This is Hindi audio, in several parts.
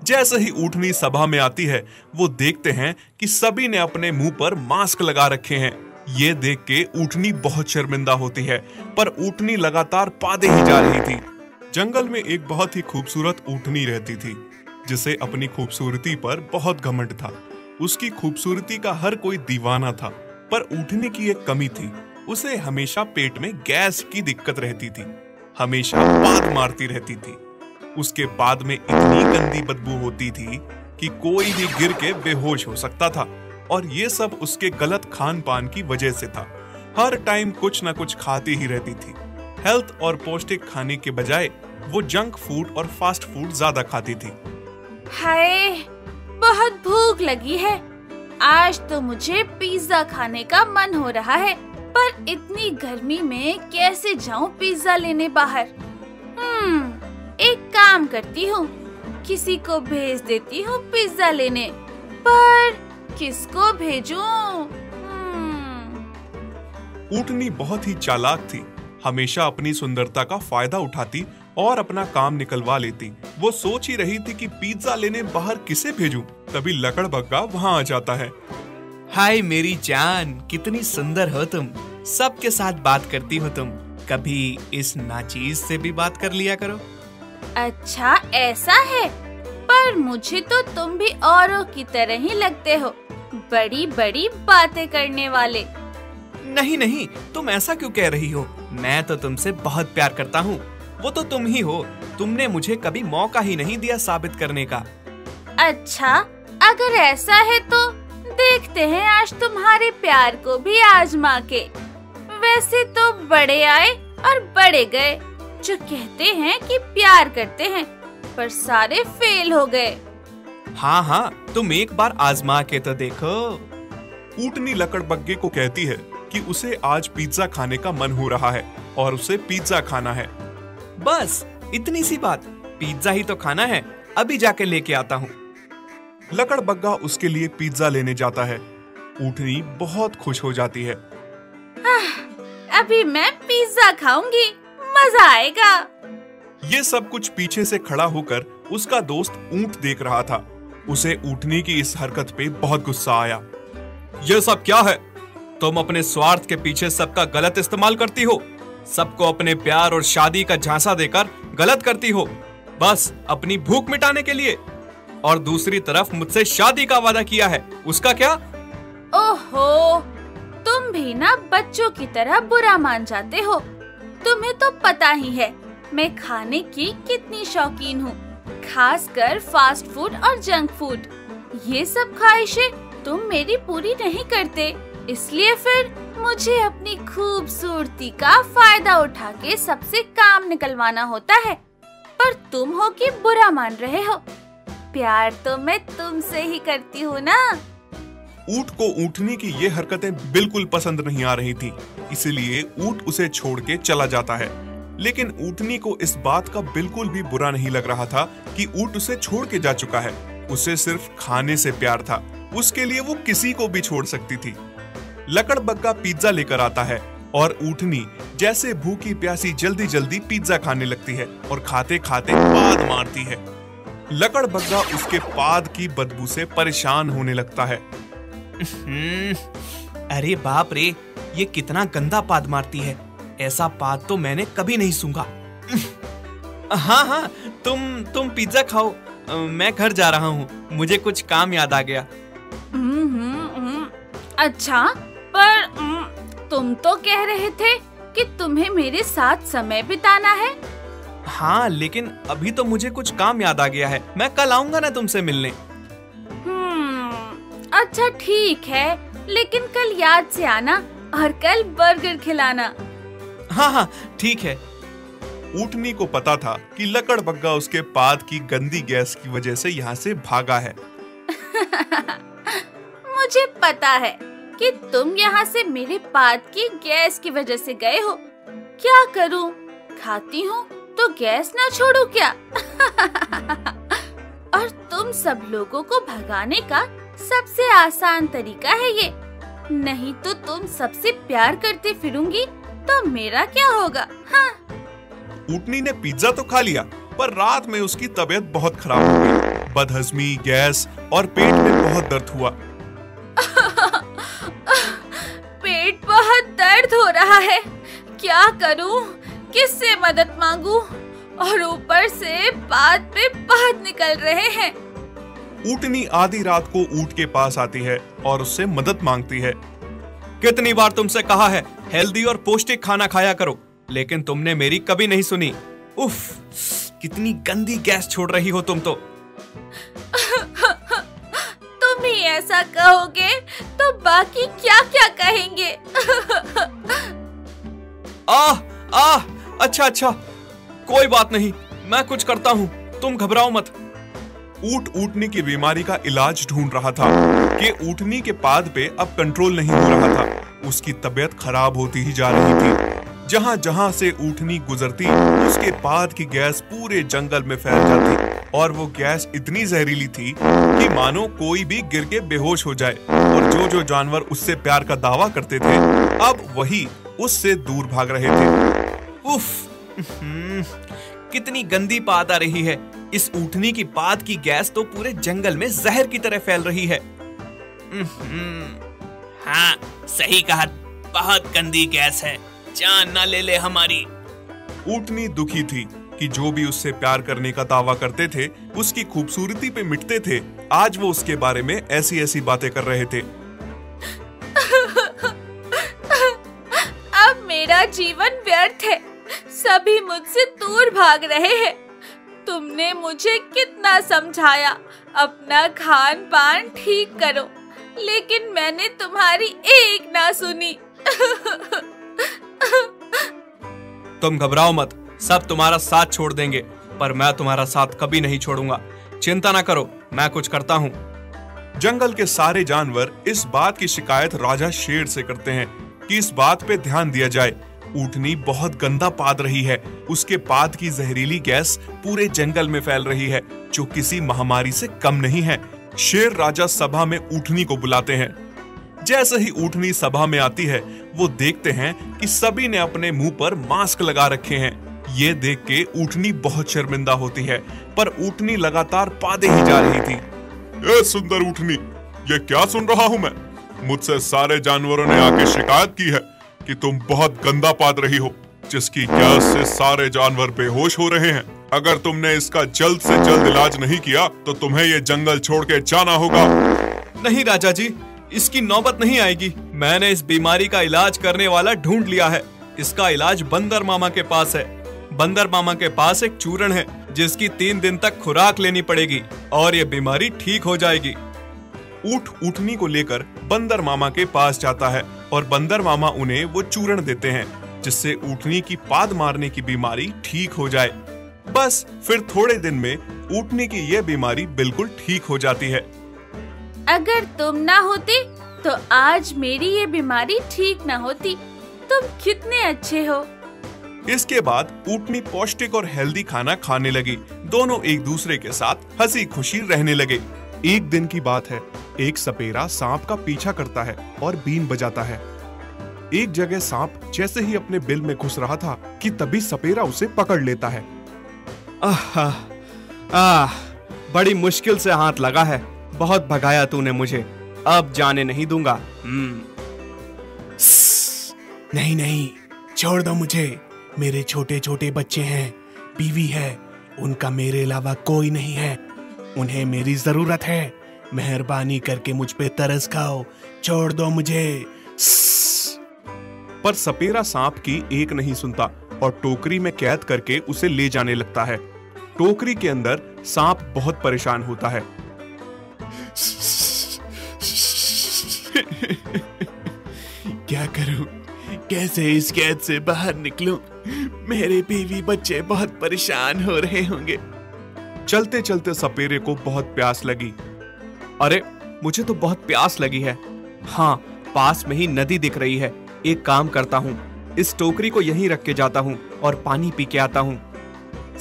जैसे ही ऊँटनी सभा में आती है, वो देखते हैं कि सभी ने अपने मुंह पर मास्क लगा रखे हैं। ये देख के ऊँटनी बहुत शर्मिंदा होती है, पर ऊँटनी लगातार पादे ही जा रही थी। जंगल में एक बहुत ही खूबसूरत ऊँटनी रहती थी, जिसे अपनी खूबसूरती पर बहुत घमंड था। उसकी खूबसूरती का हर कोई दीवाना था, पर ऊँटनी की एक कमी थी, उसे हमेशा पेट में गैस की दिक्कत रहती थी। हमेशा पाद मारती रहती थी। उसके पाद में इतनी गंदी बदबू होती थी कि कोई भी गिर के बेहोश हो सकता था, और ये सब उसके गलत खान पान की वजह से था। हर टाइम कुछ न कुछ खाती ही रहती थी। हेल्थ और पौष्टिक खाने के बजाय वो जंक फूड और फास्ट फूड ज्यादा खाती थी। हाय, बहुत भूख लगी है। आज तो मुझे पिज्जा खाने का मन हो रहा है, पर इतनी गर्मी में कैसे जाऊं पिज्जा लेने बाहर। एक काम करती हूँ, किसी को भेज देती हूँ पिज्जा लेने, पर किसको भेजूं? ऊँटनी बहुत ही चालाक थी, हमेशा अपनी सुंदरता का फायदा उठाती और अपना काम निकलवा लेती। वो सोच ही रही थी कि पिज्जा लेने बाहर किसे भेजूं, तभी लकड़बग्गा वहां आ जाता है। हाय मेरी जान, कितनी सुंदर हो तुम। सबके साथ बात करती हो तुम, कभी इस नाचीज से भी बात कर लिया करो। अच्छा ऐसा है, पर मुझे तो तुम भी औरों की तरह ही लगते हो, बड़ी बड़ी बातें करने वाले। नहीं नहीं, तुम ऐसा क्यों कह रही हो? मैं तो तुमसे बहुत प्यार करता हूँ। वो तो तुम ही हो, तुमने मुझे कभी मौका ही नहीं दिया साबित करने का। अच्छा, अगर ऐसा है तो देखते हैं आज तुम्हारे प्यार को भी आजमा के। वैसे तो बड़े आए और बड़े गए, जो कहते हैं कि प्यार करते हैं, पर सारे फेल हो गए। हाँ हाँ, तुम एक बार आजमा के तो देखो। ऊँटनी लकड़बग्गे को कहती है कि उसे आज पिज्जा खाने का मन हो रहा है और उसे पिज्जा खाना है। बस इतनी सी बात, पिज्जा ही तो खाना है, अभी जाके लेके आता हूँ। लकड़बग्गा उसके लिए पिज्जा लेने जाता है। ऊँटनी बहुत खुश हो जाती है। अभी मैं पिज्जा खाऊंगी, मजा आएगा। ये सब कुछ पीछे से खड़ा होकर उसका दोस्त ऊँट देख रहा था। उसे ऊँटनी की इस हरकत पे बहुत गुस्सा आया। ये सब क्या है? तुम अपने स्वार्थ के पीछे सबका गलत इस्तेमाल करती हो, सबको अपने प्यार और शादी का झांसा देकर गलत करती हो, बस अपनी भूख मिटाने के लिए। और दूसरी तरफ मुझसे शादी का वादा किया है, उसका क्या? ओहो, तुम भी ना बच्चों की तरह बुरा मान जाते हो। तुम्हें तो पता ही है मैं खाने की कितनी शौकीन हूँ, खासकर फास्ट फूड और जंक फूड। ये सब ख्वाहिशें तुम मेरी पूरी नहीं करते, इसलिए फिर मुझे अपनी खूबसूरती का फायदा उठा के सबसे काम निकलवाना होता है। पर तुम हो कि बुरा मान रहे हो? प्यार तो मैं तुमसे ही करती हूँ ना। ऊँट को ऊँटनी की ये हरकतें बिल्कुल पसंद नहीं आ रही थी, इसलिए ऊँट उसे छोड़ के चला जाता है। लेकिन ऊँटनी को इस बात का बिल्कुल भी बुरा नहीं लग रहा था कि ऊँट उसे छोड़ के जा चुका है। उसे सिर्फ खाने से प्यार था, उसके लिए वो किसी को भी छोड़ सकती थी। लकड़बग्गा पिज्जा लेकर आता है और ऊँटनी जैसे भूखी प्यासी जल्दी जल्दी पिज्जा खाने लगती है और खाते खाते पाद मारती है। लकड़बग्गा उसके पाद की बदबू से परेशान होने लगता है। अरे बाप रे, ये कितना गंदा पाद मारती है, ऐसा पाद तो मैंने कभी नहीं सूंघा। हाँ हाँ, तुम पिज्जा खाओ, मैं घर जा रहा हूँ, मुझे कुछ काम याद आ गया। अच्छा, पर तुम तो कह रहे थे कि तुम्हें मेरे साथ समय बिताना है। हाँ, लेकिन अभी तो मुझे कुछ काम याद आ गया है, मैं कल आऊंगा ना तुमसे मिलने। अच्छा ठीक है, लेकिन कल याद से आना और कल बर्गर खिलाना। हाँ हाँ ठीक है। ऊँटनी को पता था कि लकड़बग्गा उसके पाद की गंदी गैस की वजह से यहाँ से भागा है। मुझे पता है कि तुम यहाँ से मेरे पाद की गैस की वजह से गए हो। क्या करूं? खाती हूँ तो गैस ना छोड़ू क्या? और तुम सब लोगों को भगाने का सबसे आसान तरीका है ये। नहीं तो तुम सबसे प्यार करते फिरूंगी तो मेरा क्या होगा? हाँ। ऊँटनी ने पिज्जा तो खा लिया, पर रात में उसकी तबीयत बहुत खराब हो गई। बदहजमी, गैस और पेट में बहुत दर्द हुआ। पेट बहुत दर्द हो रहा है, क्या करूं? किससे मदद मांगूं? और ऊपर से बात पे बात निकल रहे हैं। ऊँटनी आधी रात को ऊँट के पास आती है और उससे मदद मांगती है। कितनी बार तुमसे कहा है हेल्दी और पौष्टिक खाना खाया करो, लेकिन तुमने मेरी कभी नहीं सुनी। उफ, कितनी गंदी गैस छोड़ रही हो तुम तो। तुम ही ऐसा कहोगे तो बाकी क्या क्या कहेंगे? अच्छा, कोई बात नहीं, मैं कुछ करता हूँ, तुम घबराओ मत। ऊँट ऊँटनी की बीमारी का इलाज ढूंढ रहा था कि ऊँटनी के पाद पे अब कंट्रोल नहीं हो रहा था। उसकी तबीयत खराब होती ही जा रही थी। जहाँ जहाँ से ऊँटनी गुजरती, उसके पाद की गैस पूरे जंगल में फैल जाती और वो गैस इतनी जहरीली थी कि मानो कोई भी गिर के बेहोश हो जाए। और जो जो जानवर उससे प्यार का दावा करते थे, अब वही उससे दूर भाग रहे थे। उफ, कितनी गंदी पाद आ रही है। इस ऊँटनी की पाद की गैस तो पूरे जंगल में जहर की तरह फैल रही है। हाँ, सही कहा, बहुत गंदी गैस है, जान ना ले ले हमारी। ऊँटनी दुखी थी कि जो भी उससे प्यार करने का दावा करते थे, उसकी खूबसूरती पे मिटते थे, आज वो उसके बारे में ऐसी ऐसी बातें कर रहे थे। अब मेरा जीवन व्यर्थ है, सभी मुझसे दूर भाग रहे हैं। तुमने मुझे कितना समझाया अपना खान पान ठीक करो, लेकिन मैंने तुम्हारी एक ना सुनी। तुम घबराओ मत, सब तुम्हारा साथ छोड़ देंगे, पर मैं तुम्हारा साथ कभी नहीं छोड़ूंगा। चिंता ना करो, मैं कुछ करता हूँ। जंगल के सारे जानवर इस बात की शिकायत राजा शेर से करते हैं कि इस बात पे ध्यान दिया जाए। ऊँटनी बहुत गंदा पाद रही है, उसके पाद की जहरीली गैस पूरे जंगल में फैल रही है, जो किसी महामारी से कम नहीं है। शेर राजा सभा में ऊँटनी को बुलाते हैं। जैसे ही ऊँटनी सभा में आती है, वो देखते हैं कि सभी ने अपने मुंह पर मास्क लगा रखे हैं। ये देख के ऊँटनी बहुत शर्मिंदा होती है, पर ऊँटनी लगातार पादे ही जा रही थी। ए सुंदर ऊँटनी, ये क्या सुन रहा हूँ मैं? मुझसे सारे जानवरों ने आके शिकायत की है कि तुम बहुत गंदा पाद रही हो, जिसकी गैस से सारे जानवर बेहोश हो रहे हैं। अगर तुमने इसका जल्द से जल्द इलाज नहीं किया तो तुम्हें ये जंगल छोड़ के जाना होगा। नहीं राजा जी, इसकी नौबत नहीं आएगी। मैंने इस बीमारी का इलाज करने वाला ढूंढ लिया है। इसका इलाज बंदर मामा के पास है। बंदर मामा के पास एक चूर्ण है, जिसकी 3 दिन तक खुराक लेनी पड़ेगी और ये बीमारी ठीक हो जाएगी। ऊँट ऊँटनी को लेकर बंदर मामा के पास जाता है और बंदर मामा उन्हें वो चूर्ण देते हैं, जिससे ऊँटनी की पाद मारने की बीमारी ठीक हो जाए। बस फिर थोड़े दिन में ऊँटनी की यह बीमारी बिल्कुल ठीक हो जाती है। अगर तुम ना होते तो आज मेरी ये बीमारी ठीक ना होती। तुम कितने अच्छे हो। इसके बाद ऊँटनी पौष्टिक और हेल्दी खाना खाने लगी। दोनों एक दूसरे के साथ हंसी खुशी रहने लगे। एक दिन की बात है, एक सपेरा सांप का पीछा करता है और बीन बजाता है। एक जगह सांप जैसे ही अपने बिल में घुस रहा था कि तभी सपेरा उसे पकड़ लेता है। बड़ी मुश्किल से हाथ लगा है। बहुत भगाया तूने मुझे, अब जाने नहीं दूंगा। नहीं नहीं, छोड़ दो मुझे। मेरे छोटे छोटे बच्चे हैं, बीवी है, उनका मेरे अलावा कोई नहीं है। उन्हें मेरी जरूरत है। मेहरबानी करके मुझ पे तरस खाओ, छोड़ दो मुझे। पर सपेरा सांप की एक नहीं सुनता और टोकरी में कैद करके उसे ले जाने लगता है। टोकरी के अंदर सांप बहुत परेशान होता है। क्या करूं? कैसे इस कैद से बाहर निकलूं? मेरे बीवी बच्चे बहुत परेशान हो रहे होंगे। चलते चलते सपेरे को बहुत प्यास लगी। अरे, मुझे तो बहुत प्यास लगी है। हाँ, पास में ही नदी दिख रही है। एक काम करता हूँ, इस टोकरी को यहीं रख के जाता हूँ और पानी पी के आता हूँ।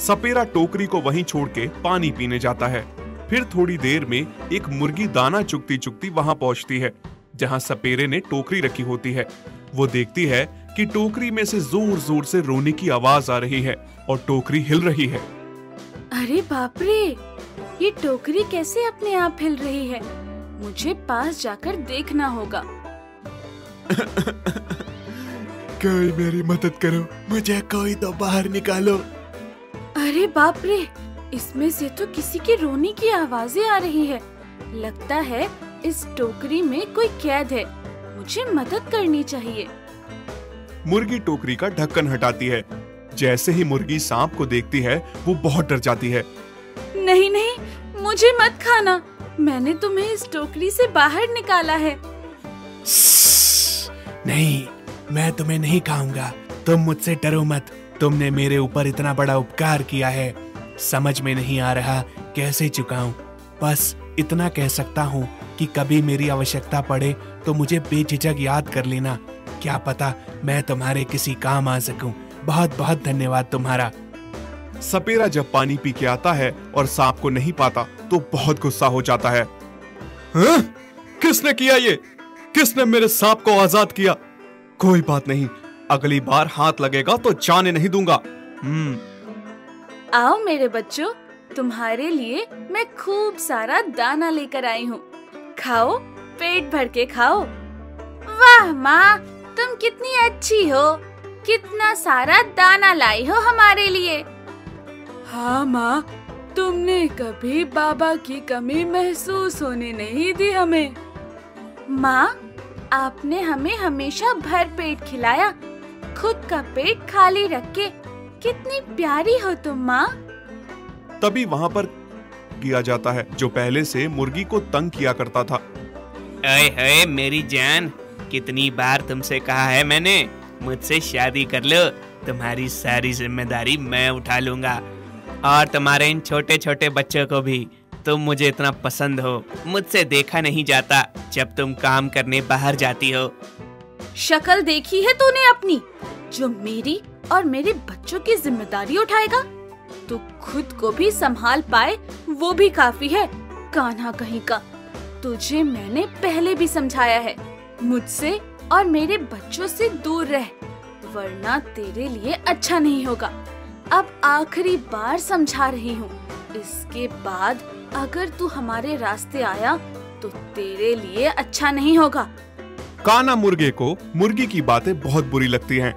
सपेरा टोकरी को वहीं छोड़ के पानी पीने जाता है। फिर थोड़ी देर में एक मुर्गी दाना चुगती चुगती वहां पहुंचती है, जहां सपेरे ने टोकरी रखी होती है। वो देखती है कि टोकरी में से जोर जोर से रोने की आवाज आ रही है और टोकरी हिल रही है। अरे बाप रे, ये टोकरी कैसे अपने आप हिल रही है? मुझे पास जाकर देखना होगा। कोई मेरी मदद करो, मुझे कोई तो बाहर निकालो। अरे बाप रे, इसमें से तो किसी के रोने की आवाजें आ रही है। लगता है इस टोकरी में कोई कैद है। मुझे मदद करनी चाहिए। मुर्गी टोकरी का ढक्कन हटाती है। जैसे ही मुर्गी सांप को देखती है, वो बहुत डर जाती है। नहीं नहीं, मुझे मत खाना। मैंने तुम्हें इस टोकरी से बाहर निकाला है। नहीं, मैं तुम्हें नहीं खाऊंगा। तुम मुझसे डरो मत। तुमने मेरे ऊपर इतना बड़ा उपकार किया है, समझ में नहीं आ रहा कैसे चुकाऊं। बस इतना कह सकता हूँ कि कभी मेरी आवश्यकता पड़े तो मुझे बेझिझक याद कर लेना। क्या पता मैं तुम्हारे किसी काम आ सकूं। बहुत बहुत धन्यवाद तुम्हारा। सपेरा जब पानी पी के आता है और सांप को नहीं पाता तो बहुत गुस्सा हो जाता है। हाँ? किसने किया ये? किसने मेरे सांप को आजाद किया? कोई बात नहीं, अगली बार हाथ लगेगा तो जाने नहीं दूंगा। आओ मेरे बच्चों, तुम्हारे लिए मैं खूब सारा दाना लेकर आई हूँ। खाओ, पेट भर के खाओ। वाह माँ, तुम कितनी अच्छी हो। कितना सारा दाना लाई हो हमारे लिए। हाँ माँ, तुमने कभी बाबा की कमी महसूस होने नहीं दी हमें। माँ, आपने हमें हमेशा भर पेट खिलाया, खुद का पेट खाली रख के। कितनी प्यारी हो तुम माँ। तभी वहाँ पर किया जाता है जो पहले से मुर्गी को तंग किया करता था। अरे मेरी जान, कितनी बार तुमसे कहा है मैंने, मुझसे शादी कर लो। तुम्हारी सारी जिम्मेदारी मैं उठा लूंगा, और तुम्हारे इन छोटे छोटे बच्चों को भी। तुम मुझे इतना पसंद हो, मुझसे देखा नहीं जाता जब तुम काम करने बाहर जाती हो। शक्ल देखी है तूने अपनी, जो मेरी और मेरे बच्चों की जिम्मेदारी उठाएगा? तू खुद को भी संभाल पाए वो भी काफी है। कान्हा कहीं का, तुझे मैंने पहले भी समझाया है, मुझसे और मेरे बच्चों से दूर रह, वरना तेरे लिए अच्छा नहीं होगा। अब आखिरी बार समझा रही हूँ। इसके बाद अगर तू हमारे रास्ते आया तो तेरे लिए अच्छा नहीं होगा। कान्हा मुर्गे को मुर्गी की बातें बहुत बुरी लगती हैं।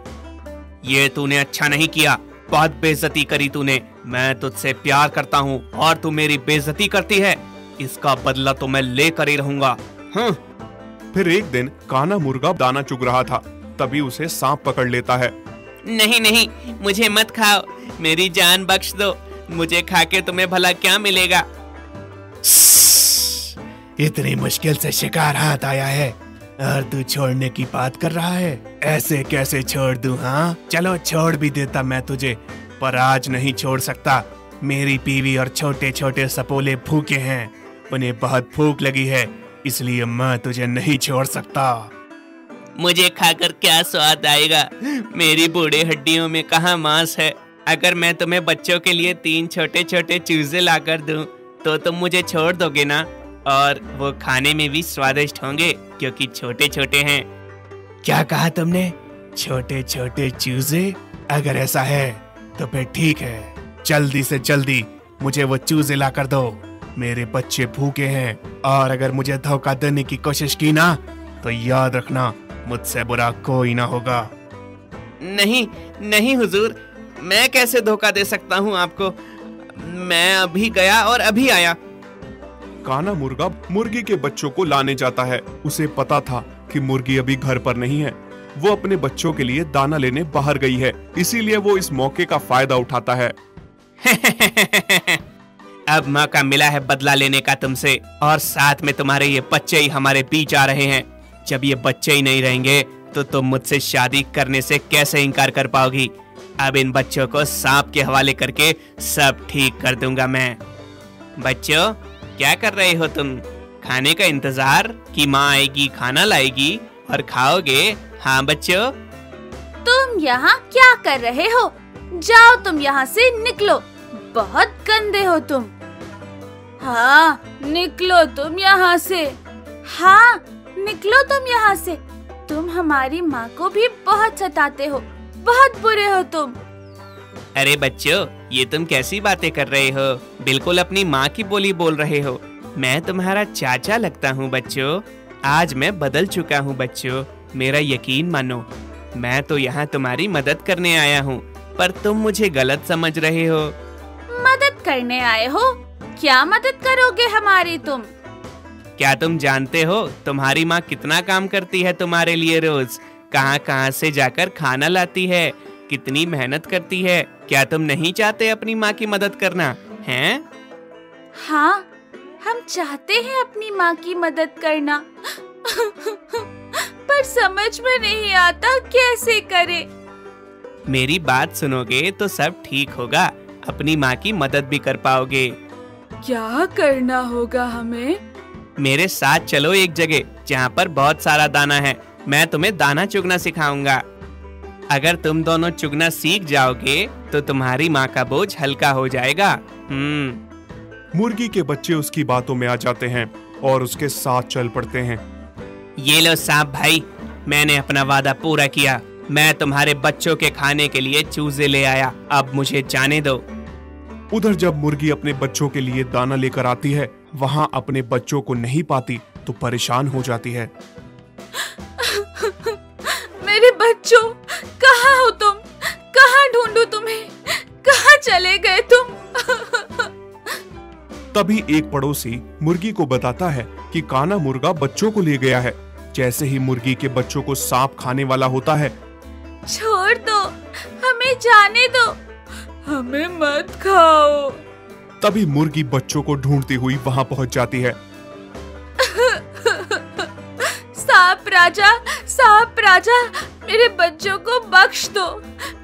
ये तूने अच्छा नहीं किया, बहुत बेइज्जती करी तूने। मैं तुझसे प्यार करता हूँ और तू मेरी बेइज्जती करती है। इसका बदला तो मैं लेकर ही रहूंगा। फिर एक दिन कान्हा मुर्गा दाना चुग रहा था, तभी उसे सांप पकड़ लेता है। नहीं नहीं, मुझे मत खाओ, मेरी जान बख्श दो। मुझे खा के तुम्हें भला क्या मिलेगा? इतनी मुश्किल से शिकार हाथ आया है और तू छोड़ने की बात कर रहा है? ऐसे कैसे छोड़ दूं? हाँ चलो छोड़ भी देता मैं तुझे, पर आज नहीं छोड़ सकता। मेरी बीवी और छोटे छोटे सपोले भूखे हैं, उन्हें बहुत भूख लगी है, इसलिए मैं तुझे नहीं छोड़ सकता। मुझे खाकर क्या स्वाद आएगा? मेरी बूढ़ी हड्डियों में कहाँ मांस है। अगर मैं तुम्हें बच्चों के लिए 3 छोटे छोटे चूजे लाकर दूं तो तुम मुझे छोड़ दोगे ना? और वो खाने में भी स्वादिष्ट होंगे क्योंकि छोटे छोटे हैं। क्या कहा तुमने? छोटे छोटे चूजे? अगर ऐसा है तो फिर ठीक है, जल्दी से जल्दी मुझे वो चूजे ला कर दो। मेरे बच्चे भूखे हैं, और अगर मुझे धोखा देने की कोशिश की ना तो याद रखना मुझसे बुरा कोई ना होगा। नहीं नहीं हुजूर, मैं कैसे धोखा दे सकता हूँ आपको? मैं अभी गया और अभी आया। कान्हा मुर्गा मुर्गी के बच्चों को लाने जाता है। उसे पता था कि मुर्गी अभी घर पर नहीं है, वो अपने बच्चों के लिए दाना लेने बाहर गई है, इसीलिए वो इस मौके का फायदा उठाता है। अब मौका मिला है बदला लेने का तुमसे, और साथ में तुम्हारे ये बच्चे ही हमारे बीच आ रहे हैं। जब ये बच्चे ही नहीं रहेंगे तो तुम मुझसे शादी करने से कैसे इनकार कर पाओगी? अब इन बच्चों को सांप के हवाले करके सब ठीक कर दूंगा मैं। बच्चों, क्या कर रहे हो तुम? खाने का इंतजार कि माँ आएगी, खाना लाएगी और खाओगे? हाँ बच्चों। तुम यहाँ क्या कर रहे हो? जाओ तुम यहाँ से निकलो, बहुत गंदे हो तुम। हाँ निकलो तुम यहाँ से, हाँ निकलो तुम यहाँ से। तुम हमारी माँ को भी बहुत सताते हो, बहुत बुरे हो तुम। अरे बच्चों, ये तुम कैसी बातें कर रहे हो? बिल्कुल अपनी माँ की बोली बोल रहे हो। मैं तुम्हारा चाचा लगता हूँ बच्चों। आज मैं बदल चुका हूँ बच्चों, मेरा यकीन मानो। मैं तो यहाँ तुम्हारी मदद करने आया हूँ, पर तुम मुझे गलत समझ रहे हो। मदद करने आए हो? क्या मदद करोगे हमारी तुम? क्या तुम जानते हो तुम्हारी माँ कितना काम करती है तुम्हारे लिए रोज? कहाँ कहाँ से जाकर खाना लाती है, कितनी मेहनत करती है। क्या तुम नहीं चाहते अपनी माँ की मदद करना हैं? हाँ, हम चाहते हैं अपनी माँ की मदद करना पर समझ में नहीं आता कैसे करें। मेरी बात सुनोगे तो सब ठीक होगा, अपनी माँ की मदद भी कर पाओगे। क्या करना होगा हमें? मेरे साथ चलो एक जगह जहाँ पर बहुत सारा दाना है। मैं तुम्हें दाना चुगना सिखाऊंगा। अगर तुम दोनों चुगना सीख जाओगे तो तुम्हारी माँ का बोझ हल्का हो जाएगा। मुर्गी के बच्चे उसकी बातों में आ जाते हैं और उसके साथ चल पड़ते हैं। ये लो सांप भाई, मैंने अपना वादा पूरा किया। मैं तुम्हारे बच्चों के खाने के लिए चूजे ले आया, अब मुझे जाने दो। उधर जब मुर्गी अपने बच्चों के लिए दाना लेकर आती है, वहाँ अपने बच्चों को नहीं पाती तो परेशान हो जाती है। मेरे बच्चों, कहाँ हो तुम? कहाँ ढूंढूं तुम्हें? कहाँ चले गए तुम? तभी एक पड़ोसी मुर्गी को बताता है कि काना मुर्गा बच्चों को ले गया है। जैसे ही मुर्गी के बच्चों को सांप खाने वाला होता है, छोड़ दो, हमें जाने दो, हमें मत खाओ। तभी मुर्गी बच्चों को ढूंढती हुई वहाँ पहुँच जाती है। सांप राजा, मेरे बच्चों को बख्श दो।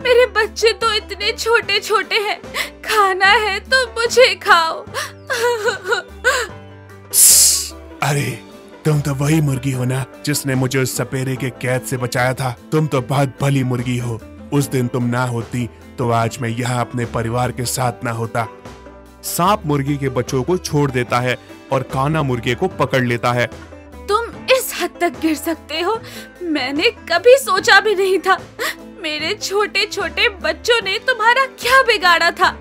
मेरे बच्चे तो इतने छोटे छोटे हैं, खाना है तो मुझे खाओ। अरे तुम तो वही मुर्गी हो ना जिसने मुझे उस सपेरे के कैद से बचाया था। तुम तो बहुत भली मुर्गी हो। उस दिन तुम ना होती तो आज मैं यहाँ अपने परिवार के साथ ना होता। सांप मुर्गी के बच्चों को छोड़ देता है और काना मुर्गे को पकड़ लेता है। तुम इस हद तक गिर सकते हो, मैंने कभी सोचा भी नहीं था। मेरे छोटे छोटे बच्चों ने तुम्हारा क्या बिगाड़ा था?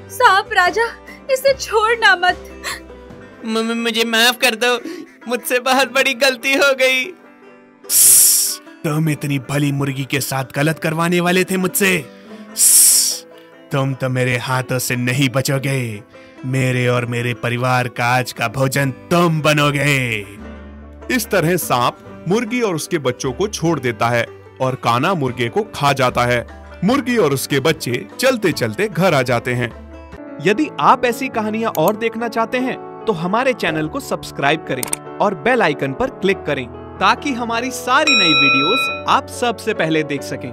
सांप राजा, इसे छोड़ना मत। मुझे माफ कर दो, मुझसे बहुत बड़ी गलती हो गई। तुम इतनी भली मुर्गी के साथ गलत करवाने वाले थे मुझसे। तुम तो मेरे हाथों से नहीं बचोगे। मेरे और मेरे परिवार का आज का भोजन तुम बनोगे। इस तरह सांप मुर्गी और उसके बच्चों को छोड़ देता है और काना मुर्गे को खा जाता है। मुर्गी और उसके बच्चे चलते चलते घर आ जाते हैं। यदि आप ऐसी कहानियां और देखना चाहते हैं तो हमारे चैनल को सब्सक्राइब करें और बेल आइकन पर क्लिक करें ताकि हमारी सारी नई वीडियोस आप सबसे पहले देख सकें।